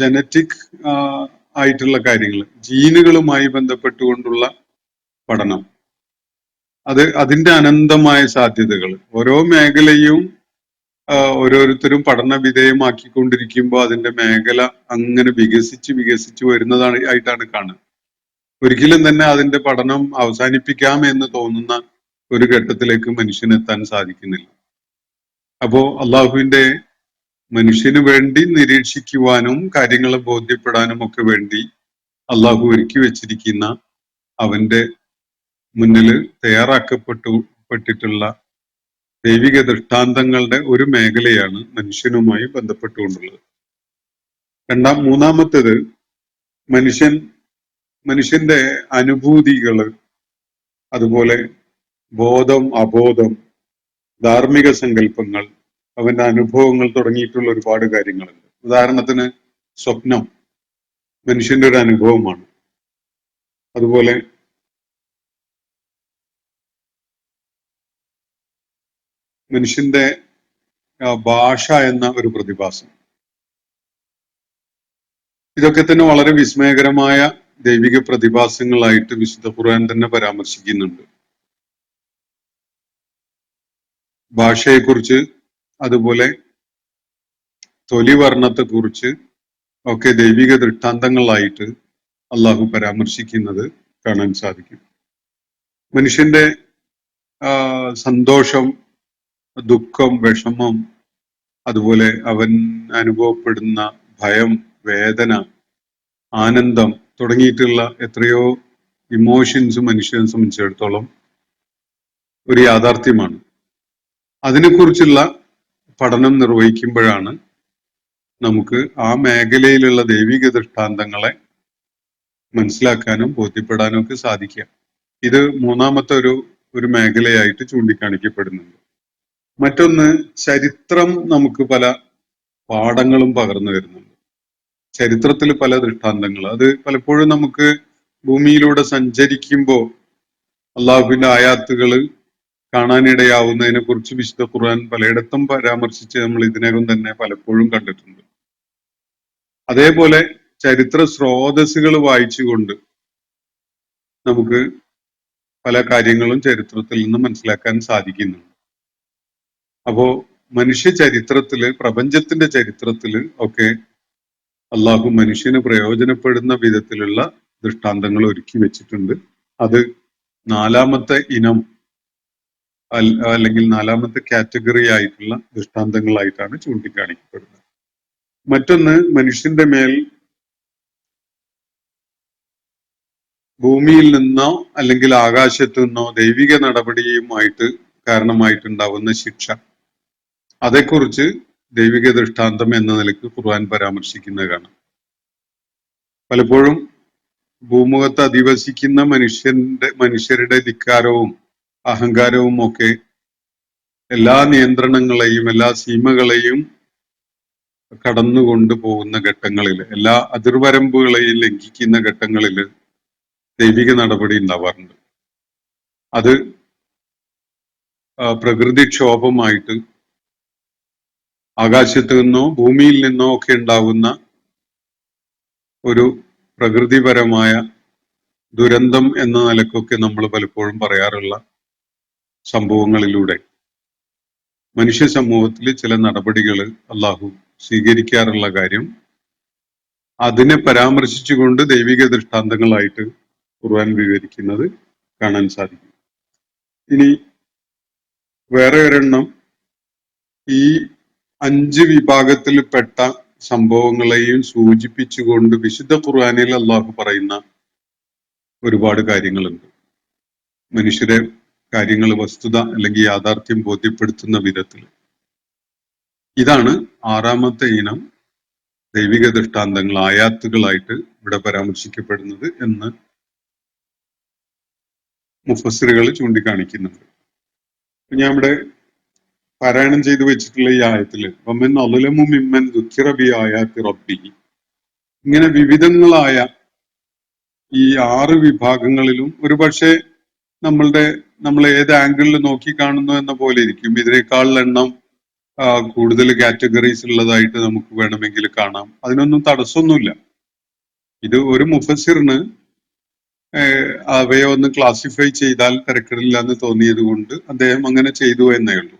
ജനറ്റിക് ആയിട്ടുള്ള കാര്യങ്ങൾ, ജീനുകളുമായി ബന്ധപ്പെട്ടുകൊണ്ടുള്ള പഠനം, അതിന്റെ അനന്തമായ സാധ്യതകൾ, ഓരോ മേഖലയും ഓരോരുത്തരും പഠന വിധേയമാക്കിക്കൊണ്ടിരിക്കുമ്പോൾ അതിന്റെ മേഖല അങ്ങനെ വികസിച്ച് വരുന്നതാണ് ആയിട്ടാണ് കാണുക. ഒരിക്കലും തന്നെ അതിന്റെ പഠനം അവസാനിപ്പിക്കാം എന്ന് തോന്നുന്ന ഒരു ഘട്ടത്തിലേക്ക് മനുഷ്യനെത്താൻ സാധിക്കുന്നില്ല. അപ്പോ അള്ളാഹുവിന്റെ മനുഷ്യന് വേണ്ടി നിരീക്ഷിക്കുവാനും കാര്യങ്ങളെ ബോധ്യപ്പെടാനും ഒക്കെ വേണ്ടി അള്ളാഹു ഒരുക്കി വെച്ചിരിക്കുന്ന അവന്റെ മുന്നിൽ തയ്യാറാക്കപ്പെട്ടിട്ടുള്ള ദൈവിക ദൃഷ്ടാന്തങ്ങളുടെ ഒരു മേഖലയാണ് മനുഷ്യനുമായി ബന്ധപ്പെട്ടുകൊണ്ടുള്ളത്. മൂന്നാമത്തേത് മനുഷ്യന്റെ അനുഭൂതികള്, അതുപോലെ ബോധം, അബോധം, ധാർമ്മിക സങ്കല്പങ്ങൾ, അവന്റെ അനുഭവങ്ങൾ തുടങ്ങിയിട്ടുള്ള ഒരുപാട് കാര്യങ്ങളുണ്ട്. ഉദാഹരണത്തിന് സ്വപ്നം മനുഷ്യന്റെ ഒരു അനുഭവമാണ്. അതുപോലെ മനുഷ്യന്റെ ഭാഷ എന്ന ഒരു പ്രതിഭാസം, ഇതൊക്കെ തന്നെ വളരെ വിസ്മയകരമായ ദൈവിക പ്രതിഭാസങ്ങളായിട്ട് വിശുദ്ധ ഖുർആൻ തന്നെ പരാമർശിക്കുന്നുണ്ട്. ഭാഷയെക്കുറിച്ച്, അതുപോലെ തൊലിവർണ്ണത്തെക്കുറിച്ച് ഒക്കെ ദൈവിക ദൃഷ്ടാന്തങ്ങളായിട്ട് അള്ളാഹു പരാമർശിക്കുന്നത് കാണാൻ സാധിക്കും. മനുഷ്യന്റെ സന്തോഷം, ദുഃഖം, വിഷമം, അതുപോലെ അവൻ അനുഭവപ്പെടുന്ന ഭയം, വേദന, ആനന്ദം തുടങ്ങിയിട്ടുള്ള എത്രയോ ഇമോഷൻസ് മനുഷ്യനെ സംബന്ധിച്ചിടത്തോളം ഒരു യാഥാർത്ഥ്യമാണ്. അതിനെക്കുറിച്ചുള്ള പഠനം നിർവഹിക്കുമ്പോഴാണ് നമുക്ക് ആ മേഖലയിലുള്ള ദൈവിക ദൃഷ്ടാന്തങ്ങളെ മനസ്സിലാക്കാനും ബോധ്യപ്പെടാനും ഒക്കെ സാധിക്കുക. ഇത് മൂന്നാമത്തെ ഒരു മേഖലയായിട്ട് ചൂണ്ടിക്കാണിക്കപ്പെടുന്നുണ്ട്. മറ്റൊന്ന്, ചരിത്രം നമുക്ക് പല പാഠങ്ങളും പകർന്നു വരുന്നുണ്ട്. ചരിത്രത്തിൽ പല ദൃഷ്ടാന്തങ്ങൾ, അത് പലപ്പോഴും നമുക്ക് ഭൂമിയിലൂടെ സഞ്ചരിക്കുമ്പോൾ അള്ളാഹുവിന്റെ ആയാത്തുകൾ കാണാനിടയാവുന്നതിനെ കുറിച്ച് വിശുദ്ധ ഖുർആൻ പലയിടത്തും പരാമർശിച്ച് നമ്മൾ ഇതിനകം തന്നെ പലപ്പോഴും കണ്ടിട്ടുണ്ട്. അതേപോലെ ചരിത്ര സ്രോതസ്സുകൾ വായിച്ചുകൊണ്ട് നമുക്ക് പല കാര്യങ്ങളും ചരിത്രത്തിൽ നിന്ന് മനസ്സിലാക്കാൻ സാധിക്കുന്നുണ്ട്. അപ്പോ മനുഷ്യ ചരിത്രത്തില്, പ്രപഞ്ചത്തിന്റെ ചരിത്രത്തില് ഒക്കെ അള്ളാഹു മനുഷ്യന് പ്രയോജനപ്പെടുന്ന വിധത്തിലുള്ള ദൃഷ്ടാന്തങ്ങൾ ഒരുക്കി വെച്ചിട്ടുണ്ട്. അത് നാലാമത്തെ ഇനം അല്ലെങ്കിൽ നാലാമത്തെ കാറ്റഗറി ആയിട്ടുള്ള ദൃഷ്ടാന്തങ്ങളായിട്ടാണ് ചൂണ്ടിക്കാണിക്കപ്പെടുന്നത്. മറ്റൊന്ന്, മനുഷ്യന്റെ മേൽ ഭൂമിയിൽ നിന്നോ അല്ലെങ്കിൽ ആകാശത്തു നിന്നോ ദൈവിക നടപടിയുമായിട്ട് കാരണമായിട്ടുണ്ടാവുന്ന ശിക്ഷ, അതേക്കുറിച്ച് ദൈവിക ദൃഷ്ടാന്തം എന്ന നിലയ്ക്ക് ഖുർആൻ പരാമർശിക്കുന്നത് കാണാം. പലപ്പോഴും ഭൂമുഖത്ത് അധിവസിക്കുന്ന മനുഷ്യരുടെ ധിക്കാരവും അഹങ്കാരവും ഒക്കെ എല്ലാ നിയന്ത്രണങ്ങളെയും എല്ലാ സീമകളെയും കടന്നുകൊണ്ട് പോകുന്ന ഘട്ടങ്ങളിൽ, എല്ലാ അതിർവരമ്പുകളെയും ലംഘിക്കുന്ന ഘട്ടങ്ങളിൽ ദൈവിക നടപടി ഉണ്ടാവാറുണ്ട്. അത് പ്രകൃതിക്ഷോഭമായിട്ട് ആകാശത്ത് നിന്നോ ഭൂമിയിൽ നിന്നോ ഒക്കെ ഉണ്ടാകുന്ന ഒരു പ്രകൃതിപരമായ ദുരന്തം എന്ന നിലക്കൊക്കെ നമ്മൾ പലപ്പോഴും പറയാറുള്ള സംഭവങ്ങളിലൂടെ മനുഷ്യ സമൂഹത്തിൽ ചില നടപടികൾ അള്ളാഹു സ്വീകരിക്കാറുള്ള കാര്യം അതിനെ പരാമർശിച്ചുകൊണ്ട് ദൈവിക ദൃഷ്ടാന്തങ്ങളായിട്ട് ഖുർആൻ വിവരിക്കുന്നത് കാണാൻ സാധിക്കും. ഇനി വേറെ ഒരെണ്ണം ഈ 5 വിഭാഗത്തിൽപ്പെട്ട സംഭവങ്ങളെയും സൂചിപ്പിച്ചുകൊണ്ട് വിശുദ്ധ ഖുർആനിൽ അള്ളാഹു പറയുന്ന ഒരുപാട് കാര്യങ്ങളുണ്ട്. മനുഷ്യരെ കാര്യങ്ങൾ വസ്തുത അല്ലെങ്കിൽ യാഥാർത്ഥ്യം ബോധ്യപ്പെടുത്തുന്ന വിധത്തിൽ. ഇതാണ് 6ാമത്തെ ഇനം ദൈവിക ദൃഷ്ടാന്തങ്ങൾ, ആയാത്തുകളായിട്ട് ഇവിടെ പരാമർശിക്കപ്പെടുന്നത് എന്ന് മുഫസ്സിറുകൾ ചൂണ്ടിക്കാണിക്കുന്നുണ്ട്. ഞാൻ ഇവിടെ പാരായണം ചെയ്തു വെച്ചിട്ടുള്ള ഈ ആയത്തില് വമൻ അളലമു മിമ്മൻ ദുഃഖിറ ബി ആയാത്തി റബ്ബി, ഇങ്ങനെ വിവിധങ്ങളായ ഈ 6 വിഭാഗങ്ങളിലും ഒരുപക്ഷെ നമ്മൾ ഏത് ആംഗിളിൽ നോക്കി കാണുന്നു എന്ന പോലെ ഇരിക്കും. ഇതിനേക്കാൾ എണ്ണം കൂടുതൽ കാറ്റഗറീസ് ഉള്ളതായിട്ട് നമുക്ക് വേണമെങ്കിൽ കാണാം. അതിനൊന്നും തടസ്സമൊന്നുമില്ല. ഇത് ഒരു മുഫസ്സിറിന് അവയെ ഒന്ന് ക്ലാസിഫൈ ചെയ്താൽ തിരക്കിടില്ല എന്ന് തോന്നിയത് കൊണ്ട് അദ്ദേഹം അങ്ങനെ ചെയ്തു എന്നേ ഉള്ളൂ.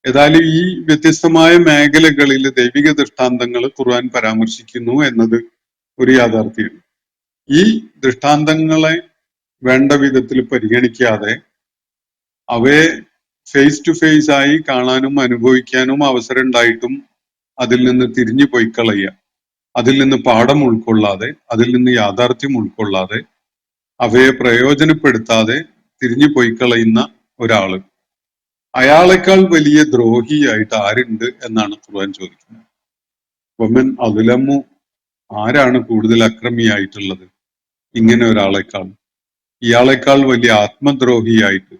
ഏതായാലും ഈ വ്യത്യസ്തമായ മേഖലകളിൽ ദൈവിക ദൃഷ്ടാന്തങ്ങൾ ഖുർആൻ പരാമർശിക്കുന്നു എന്നത് ഒരു യാഥാർത്ഥ്യമാണ്. ഈ ദൃഷ്ടാന്തങ്ങളെ വേണ്ട വിധത്തിൽ പരിഗണിക്കാതെ അവയെ ഫേസ് ടു ഫേസ് ആയി കാണാനും അനുഭവിക്കാനും അവസരം ഉണ്ടായിട്ടും അതിൽ നിന്ന് തിരിഞ്ഞു പോയി കളയുക, അതിൽ നിന്ന് പാഠം ഉൾക്കൊള്ളാതെ, അതിൽ നിന്ന് യാഥാർത്ഥ്യം ഉൾക്കൊള്ളാതെ, അവയെ പ്രയോജനപ്പെടുത്താതെ തിരിഞ്ഞു പോയി കളയുന്ന ഒരാള്, അയാളെക്കാൾ വലിയ ദ്രോഹിയായിട്ട് ആരുണ്ട് എന്നാണ് ഖുർആൻ ചോദിക്കുന്നത്. വമൻ അദ്ലമു, ആരാണ് കൂടുതൽ അക്രമിയായിട്ടുള്ളത് ഇങ്ങനെ ഒരാളെക്കാൾ? ഇയാളെക്കാൾ വലിയ ആത്മദ്രോഹിയായിട്ട്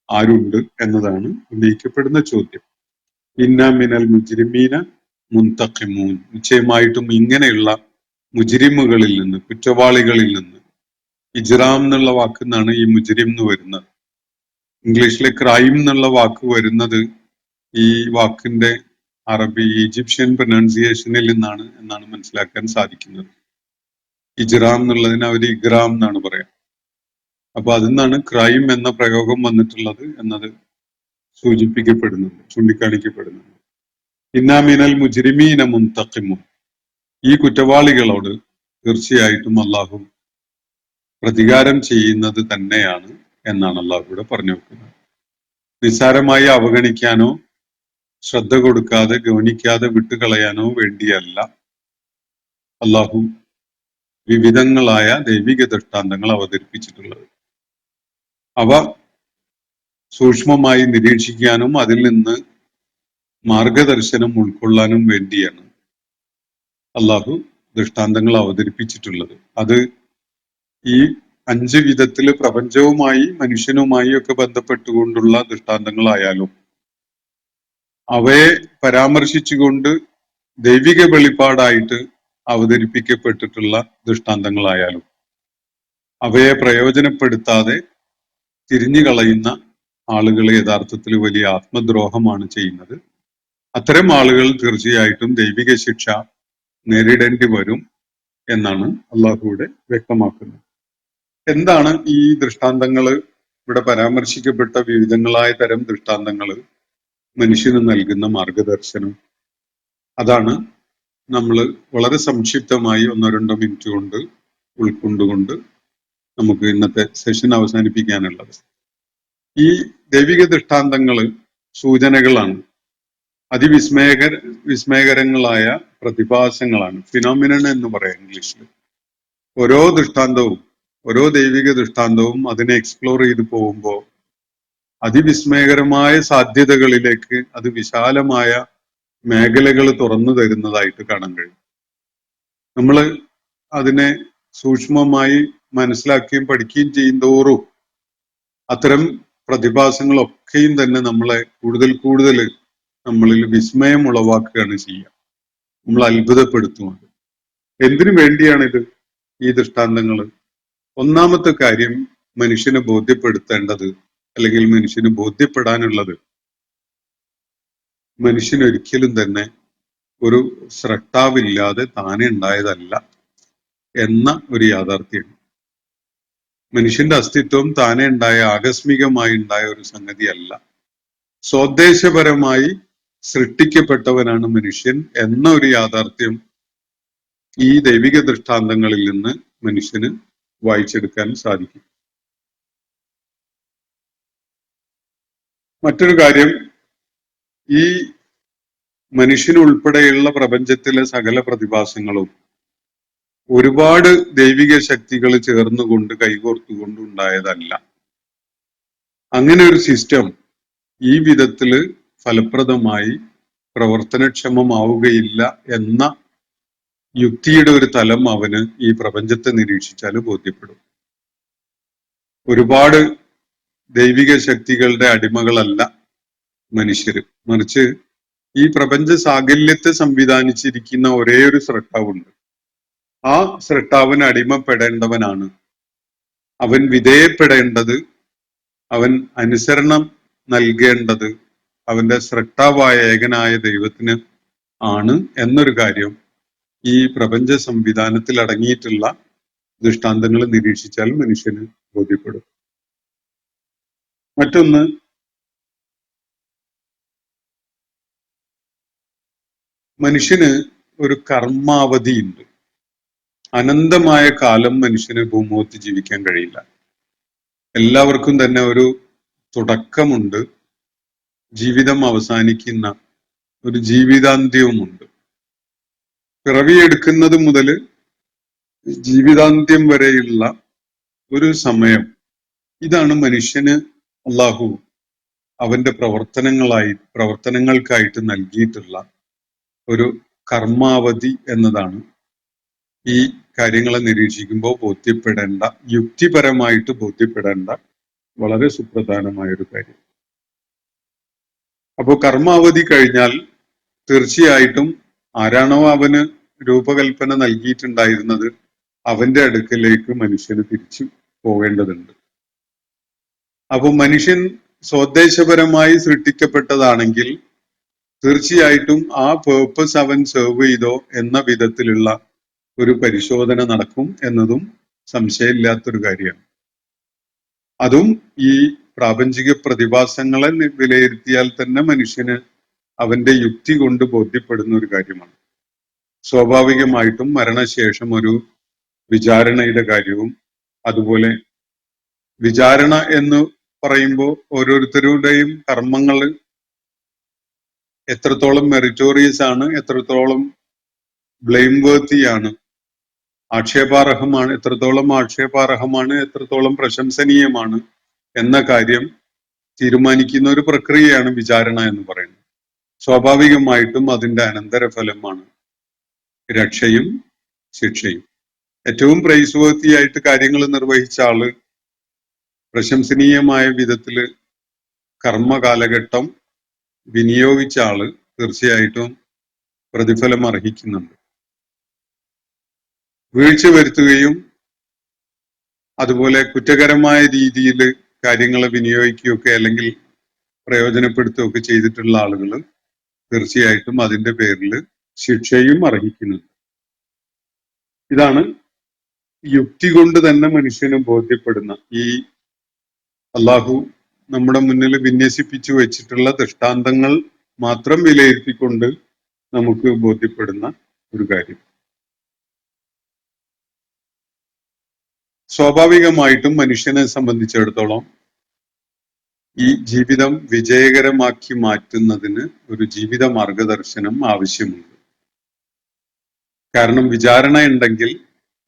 ആരുണ്ട് എന്നതാണ് ഉന്നയിക്കപ്പെടുന്ന ചോദ്യം. ഇന്ന മിനൽ മുജ്രിമീന മുൻതഖിമൂൻ, നിശ്ചയമായിട്ടും ഇങ്ങനെയുള്ള മുജ്രിമുകളിൽ നിന്ന്, കുറ്റവാളികളിൽ നിന്ന്, ഇജ്റാം എന്നുള്ള വാക്കിൽ നിന്നാണ് ഈ മുജ്രിം എന്ന് വരുന്നത്. ഇംഗ്ലീഷിലെ ക്രൈം എന്നുള്ള വാക്ക് വരുന്നത് ഈ വാക്കിന്റെ അറബി ഈജിപ്ഷ്യൻ പ്രൊനൗൺസിയേഷനിൽ നിന്നാണ് എന്നാണ് മനസ്സിലാക്കാൻ സാധിക്കുന്നത്. ഇജ്റാം എന്നുള്ളതിന് അവർ ഇഗ്രാം എന്നാണ് പറയാം. അപ്പൊ അതിൽ നിന്നാണ് ക്രൈം എന്ന പ്രയോഗം വന്നിട്ടുള്ളത് എന്നത് സൂചിപ്പിക്കപ്പെടുന്നുണ്ട്, ചൂണ്ടിക്കാണിക്കപ്പെടുന്നുണ്ട്. ഇന്നാമിനൽ മുജ്രിമീന മുൻതഖിമുൻ, ഈ കുറ്റവാളികളോട് തീർച്ചയായിട്ടും അള്ളാഹു പ്രതികാരം ചെയ്യുന്നത് തന്നെയാണ് എന്നാണ് അള്ളാഹു ഇവിടെ പറഞ്ഞു വെക്കുന്നത്. നിസ്സാരമായി അവഗണിക്കാനോ ശ്രദ്ധ കൊടുക്കാതെ ഗൗനിക്കാതെ വിട്ടുകളയാനോ വേണ്ടിയല്ല അള്ളാഹു വിവിധങ്ങളായ ദൈവിക ദൃഷ്ടാന്തങ്ങൾ അവതരിപ്പിച്ചിട്ടുള്ളത്. അവ സൂക്ഷ്മമായി നിരീക്ഷിക്കാനും അതിൽ നിന്ന് മാർഗദർശനം ഉൾക്കൊള്ളാനും വേണ്ടിയാണ് അള്ളാഹു ദൃഷ്ടാന്തങ്ങൾ അവതരിപ്പിച്ചിട്ടുള്ളത്. അത് ഈ 5 വിധത്തില് പ്രപഞ്ചവുമായി മനുഷ്യനുമായി ഒക്കെ ബന്ധപ്പെട്ടുകൊണ്ടുള്ള ദൃഷ്ടാന്തങ്ങളായാലും അവയെ പരാമർശിച്ചുകൊണ്ട് ദൈവിക വെളിപ്പാടായിട്ട് അവതരിപ്പിക്കപ്പെട്ടിട്ടുള്ള ദൃഷ്ടാന്തങ്ങളായാലും അവയെ പ്രയോജനപ്പെടുത്താതെ തിരിഞ്ഞു കളയുന്ന ആളുകൾ യഥാർത്ഥത്തിൽ വലിയ ആത്മദ്രോഹമാണ് ചെയ്യുന്നത്. അത്തരം ആളുകൾ തീർച്ചയായിട്ടും ദൈവിക ശിക്ഷ നേരിടേണ്ടി വരും എന്നാണ് അള്ളാഹുവിടെ വ്യക്തമാക്കുന്നത്. എന്താണ് ഈ ദൃഷ്ടാന്തങ്ങള്, ഇവിടെ പരാമർശിക്കപ്പെട്ട വിവിധങ്ങളായ തരം ദൃഷ്ടാന്തങ്ങള് മനുഷ്യന് നൽകുന്ന മാർഗദർശനം? അതാണ് നമ്മൾ വളരെ സംക്ഷിപ്തമായി 1-2 മിനിറ്റ് കൊണ്ട് ഉൾക്കൊണ്ടുകൊണ്ട് നമുക്ക് ഇന്നത്തെ സെഷൻ അവസാനിപ്പിക്കാനുള്ളത്. ഈ ദൈവിക ദൃഷ്ടാന്തങ്ങള് സൂചനകളാണ്, വിസ്മയകരങ്ങളായ പ്രതിഭാസങ്ങളാണ്, ഫിനോമിനൻ എന്ന് പറയാം ഇംഗ്ലീഷിൽ. ഓരോ ദൃഷ്ടാന്തവും, ഓരോ ദൈവിക ദൃഷ്ടാന്തവും അതിനെ എക്സ്പ്ലോർ ചെയ്ത് പോകുമ്പോൾ അതിവിസ്മയകരമായ സാധ്യതകളിലേക്ക് അത് വിശാലമായ മേഖലകൾ തുറന്നു തരുന്നതായിട്ട് കാണാൻ കഴിയും. നമ്മൾ അതിനെ സൂക്ഷ്മമായി മനസ്സിലാക്കുകയും പഠിക്കുകയും ചെയ്യുന്തോറും അത്തരം പ്രതിഭാസങ്ങളൊക്കെയും തന്നെ നമ്മളെ കൂടുതൽ കൂടുതൽ നമ്മളിൽ വിസ്മയം ഉളവാക്കുകയാണ് ചെയ്യുക, നമ്മൾ അത്ഭുതപ്പെടുത്തുന്നത്. എന്തിനു വേണ്ടിയാണിത് ഈ ദൃഷ്ടാന്തങ്ങൾ? ഒന്നാമത്തെ കാര്യം, മനുഷ്യനെ ബോധ്യപ്പെടുത്തേണ്ടത് അല്ലെങ്കിൽ മനുഷ്യന് ബോധ്യപ്പെടാനുള്ളത് മനുഷ്യൻ ഒരിക്കലും തന്നെ ഒരു സ്രഷ്ടാവില്ലാതെ താനെ ഉണ്ടായതല്ല എന്ന ഒരു യാഥാർത്ഥ്യമാണ്. മനുഷ്യന്റെ അസ്തിത്വം താനെ ഉണ്ടായ, ആകസ്മികമായി ഉണ്ടായ ഒരു സംഗതിയല്ല. സ്വദേശപരമായി സൃഷ്ടിക്കപ്പെട്ടവനാണ് മനുഷ്യൻ എന്ന ഒരു യാഥാർത്ഥ്യം ഈ ദൈവിക ദൃഷ്ടാന്തങ്ങളിൽ നിന്ന് മനുഷ്യന് വായിച്ചെടുക്കാൻ സാധിക്കും. മറ്റൊരു കാര്യം, ഈ മനുഷ്യനുൾപ്പെടെയുള്ള പ്രപഞ്ചത്തിലെ സകല പ്രതിഭാസങ്ങളും ഒരുപാട് ദൈവിക ശക്തികൾ ചേർന്നുകൊണ്ട് കൈകോർത്തുകൊണ്ട് ഉണ്ടായതല്ല. അങ്ങനെ ഒരു സിസ്റ്റം ഈ വിധത്തില് ഫലപ്രദമായി പ്രവർത്തനക്ഷമമാവുകയില്ല എന്ന യുക്തിയുടെ ഒരു തലം അവന് ഈ പ്രപഞ്ചത്തെ നിരീക്ഷിച്ചാൽ ബോധ്യപ്പെടും. ഒരുപാട് ദൈവിക ശക്തികളുടെ അടിമകളല്ല മനുഷ്യര്, മറിച്ച് ഈ പ്രപഞ്ച സാകല്യത്തെ സംവിധാനിച്ചിരിക്കുന്ന ഒരേ ഒരു സ്രഷ്ടാവുണ്ട്. ആ സ്രഷ്ടാവിന് അടിമപ്പെടേണ്ടവനാണ്, അവൻ വിധേയപ്പെടേണ്ടത്, അവൻ അനുസരണം നൽകേണ്ടത് അവന്റെ സ്രഷ്ടാവായ ഏകനായ ദൈവത്തിന് ആണ് എന്നൊരു കാര്യം ഈ പ്രപഞ്ച സംവിധാനത്തിൽ അടങ്ങിയിട്ടുള്ള ദൃഷ്ടാന്തങ്ങൾ നിരീക്ഷിച്ചാൽ മനുഷ്യന് ബോധ്യപ്പെടും. മറ്റൊന്ന്, മനുഷ്യന് ഒരു കർമാവധിയുണ്ട്. അനന്തമായ കാലം മനുഷ്യന് ഭൂമുഖത്ത് ജീവിക്കാൻ കഴിയില്ല. എല്ലാവർക്കും തന്നെ ഒരു തുടക്കമുണ്ട്, ജീവിതം അവസാനിക്കുന്ന ഒരു ജീവിതാന്ത്യവുമുണ്ട്. പിറവിയെടുക്കുന്നത് മുതൽ ജീവിതാന്ത്യം വരെയുള്ള ഒരു സമയം, ഇതാണ് മനുഷ്യന് അള്ളാഹു അവന്റെ പ്രവർത്തനങ്ങൾക്കായിട്ട് നൽകിയിട്ടുള്ള ഒരു കർമാവധി എന്നതാണ് ഈ കാര്യങ്ങളെ നിരീക്ഷിക്കുമ്പോൾ ബോധ്യപ്പെടേണ്ട, യുക്തിപരമായിട്ട് ബോധ്യപ്പെടേണ്ട വളരെ സുപ്രധാനമായ ഒരു കാര്യം. അപ്പോൾ കർമാവധി കഴിഞ്ഞാൽ തീർച്ചയായിട്ടും ആരാണോ അവന് രൂപകൽപ്പന നൽകിയിട്ടുണ്ടായിരുന്നത് അവന്റെ അടുക്കലേക്ക് മനുഷ്യന് തിരിച്ചു പോകേണ്ടതുണ്ട്. അപ്പൊ മനുഷ്യൻ സ്വദേശപരമായി സൃഷ്ടിക്കപ്പെട്ടതാണെങ്കിൽ തീർച്ചയായിട്ടും ആ പേർപ്പസ് അവൻ സെർവ് ചെയ്തോ എന്ന വിധത്തിലുള്ള ഒരു പരിശോധന നടക്കും എന്നതും സംശയമില്ലാത്തൊരു കാര്യമാണ്. അതും ഈ പ്രാപഞ്ചിക പ്രതിഭാസങ്ങളെ വിലയിരുത്തിയാൽ തന്നെ മനുഷ്യന് അവന്റെ യുക്തി കൊണ്ട് ബോധ്യപ്പെടുന്ന ഒരു കാര്യമാണ്. സ്വാഭാവികമായിട്ടും മരണശേഷം ഒരു വിചാരണയുടെ കാര്യവും, അതുപോലെ വിചാരണ എന്ന് പറയുമ്പോൾ ഓരോരുത്തരുടെയും കർമ്മങ്ങൾ എത്രത്തോളം മെറിറ്റോറിയസ് ആണ്, എത്രത്തോളം ബ്ലെയിം വേർത്തിയാണ്, എത്രത്തോളം ആക്ഷേപാർഹമാണ്, എത്രത്തോളം പ്രശംസനീയമാണ് എന്ന കാര്യം തീരുമാനിക്കുന്ന ഒരു പ്രക്രിയയാണ് വിചാരണ എന്ന് പറയുന്നത്. സ്വാഭാവികമായിട്ടും അതിന്റെ അനന്തരഫലമാണ് രക്ഷയും ശിക്ഷയും. ഏറ്റവും പ്രൈസ് വേർത്തിയായിട്ട് കാര്യങ്ങൾ നിർവഹിച്ച ആള്, പ്രശംസനീയമായ വിധത്തില് കർമ്മകാലഘട്ടം വിനിയോഗിച്ച ആള് തീർച്ചയായിട്ടും പ്രതിഫലം അർഹിക്കുന്നുണ്ട്. വീഴ്ച വരുത്തുകയും അതുപോലെ കുറ്റകരമായ രീതിയിൽ കാര്യങ്ങളെ വിനിയോഗിക്കുകയൊക്കെ അല്ലെങ്കിൽ പ്രയോജനപ്പെടുത്തുകയൊക്കെ ചെയ്തിട്ടുള്ള ആളുകൾ തീർച്ചയായിട്ടും അതിന്റെ പേരിൽ ശിക്ഷയും അർഹിക്കുന്നുണ്ട്. ഇതാണ് യുക്തി കൊണ്ട് തന്നെ മനുഷ്യന് ബോധ്യപ്പെടുന്ന, ഈ അള്ളാഹു നമ്മുടെ മുന്നിൽ വിന്യസിപ്പിച്ചു വെച്ചിട്ടുള്ള ദൃഷ്ടാന്തങ്ങൾ മാത്രം വിലയിരുത്തിക്കൊണ്ട് നമുക്ക് ബോധ്യപ്പെടുന്ന ഒരു കാര്യം. സ്വാഭാവികമായിട്ടും മനുഷ്യനെ സംബന്ധിച്ചിടത്തോളം ഈ ജീവിതം വിജയകരമാക്കി മാറ്റുന്നതിന് ഒരു ജീവിത മാർഗദർശനം ആവശ്യമുണ്ട്. കാരണം വിചാരണ ഉണ്ടെങ്കിൽ,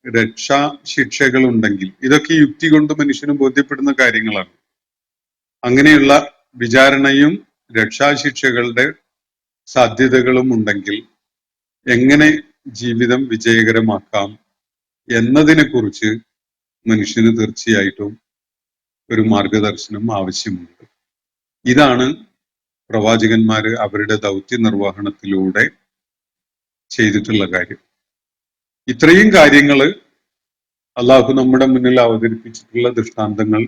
രക്ഷാശിക്ഷകൾ ഉണ്ടെങ്കിൽ, ഇതൊക്കെ യുക്തി കൊണ്ട് മനുഷ്യന് ബോധ്യപ്പെടുന്ന കാര്യങ്ങളാണ്. അങ്ങനെയുള്ള വിചാരണയും രക്ഷാശിക്ഷകളുടെ സാധ്യതകളും ഉണ്ടെങ്കിൽ എങ്ങനെ ജീവിതം വിജയകരമാക്കാം എന്നതിനെ കുറിച്ച് മനുഷ്യന് തീർച്ചയായിട്ടും ഒരു മാർഗദർശനം ആവശ്യമുണ്ട്. ഇതാണ് പ്രവാചകന്മാര് അവരുടെ ദൗത്യ നിർവഹണത്തിലൂടെ ചെയ്തിട്ടുള്ള കാര്യം. ഇത്രയും കാര്യങ്ങള് അള്ളാഹു നമ്മുടെ മുന്നിൽ അവതരിപ്പിച്ചിട്ടുള്ള ദൃഷ്ടാന്തങ്ങൾ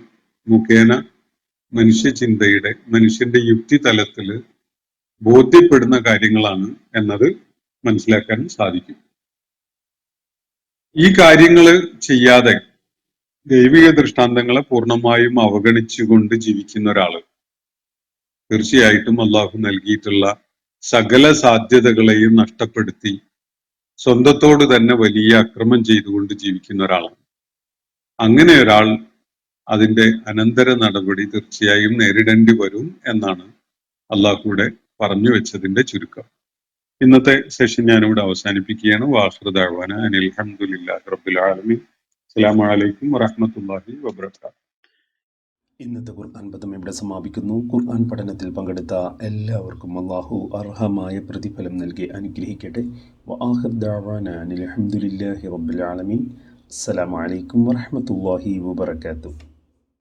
മുഖേന മനുഷ്യന്റെ യുക്തി തലത്തില് ബോധ്യപ്പെടുന്ന കാര്യങ്ങളാണ് എന്നത് മനസ്സിലാക്കാൻ സാധിക്കും. ഈ കാര്യങ്ങള് ചെയ്യാതെ ദൈവിക ദൃഷ്ടാന്തങ്ങളെ പൂർണ്ണമായും അവഗണിച്ചുകൊണ്ട് ജീവിക്കുന്ന ഒരാള് തീർച്ചയായിട്ടും അള്ളാഹു നൽകിയിട്ടുള്ള സകല സാധ്യതകളെയും നഷ്ടപ്പെടുത്തി സ്വന്തത്തോട് തന്നെ വലിയ അക്രമം ചെയ്തുകൊണ്ട് ജീവിക്കുന്ന ഒരാളാണ്. അങ്ങനെ ഒരാൾ അതിന്റെ അനന്തര നടപടി തീർച്ചയായും നേരിടേണ്ടി വരും എന്നാണ് അള്ളാഹുവിടെ പറഞ്ഞു വെച്ചതിന്റെ ചുരുക്കം. ഇന്നത്തെ സെഷൻ ഞാനിവിടെ അവസാനിപ്പിക്കുകയാണ്. വാഖിറു ദഅ്വാനാ അനിൽ ഹംദുലില്ലാഹി റബ്ബിൽ ആലമീൻ. അസ്സലാമു അലൈക്കും വറഹ്മത്തുള്ളാഹി വബറകാതുഹു. ഇന്നത്തെ ഖുർആൻ പദം ഇവിടെ സമാപിക്കുന്നു. ഖുർആൻ പഠനത്തിൽ പങ്കെടുത്ത എല്ലാവർക്കും അല്ലാഹു അർഹമായ പ്രതിഫലം നൽകി അനുഗ്രഹിക്കട്ടെ. വആഖിറു ദഅ്വാനാ അനിൽ ഹംദുലില്ലാഹി റബ്ബിൽ ആലമീൻ. അസ്സലാമു അലൈക്കും വറഹ്മത്തുള്ളാഹി വബറകാതുഹു.